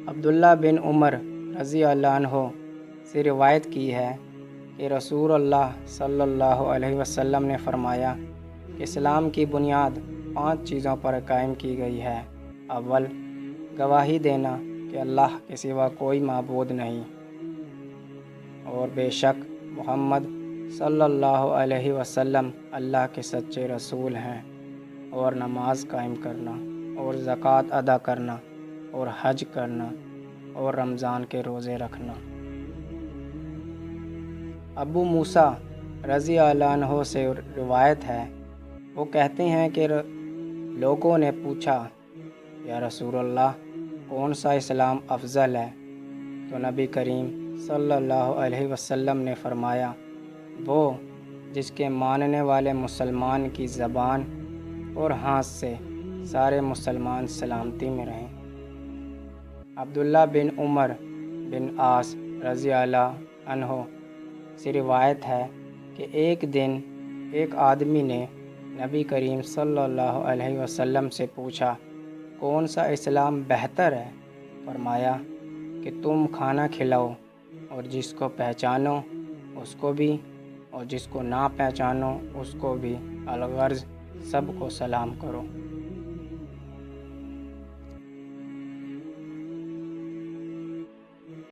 عبداللہ بن عمر رضی اللہ عنہ سے روایت کی ہے کہ رسول اللہ صلی اللہ علیہ وسلم نے فرمایا کہ اسلام کی بنیاد 5 چیزوں پر قائم کی گئی ہے۔ اول، گواہی دینا کہ اللہ کے سوا کوئی معبود نہیں اور بے شک محمد صلی اللہ علیہ وسلم اللہ کے سچے رسول ہیں، اور نماز قائم کرنا اور زکوٰۃ ادا کرنا اور حج کرنا اور رمضان کے روزے رکھنا۔ ابو موسیٰ رضی اللہ عنہ سے روایت ہے، وہ کہتے ہیں کہ لوگوں نے پوچھا، یا رسول اللہ، کون سا اسلام افضل ہے؟ تو نبی کریم صلی اللہ علیہ وسلم نے فرمایا، وہ جس کے ماننے والے مسلمان کی زبان اور ہاتھ سے سارے مسلمان سلامتی میں رہیں۔ عبداللہ بن عمر بن عاص رضی اللہ عنہ سے روایت ہے کہ ایک دن ایک آدمی نے نبی کریم صلی اللہ علیہ وسلم سے پوچھا، کون سا اسلام بہتر ہے؟ فرمایا کہ تم کھانا کھلاؤ اور جس کو پہچانو اس کو بھی اور جس کو نہ پہچانو اس کو بھی، الغرض سب کو سلام کرو۔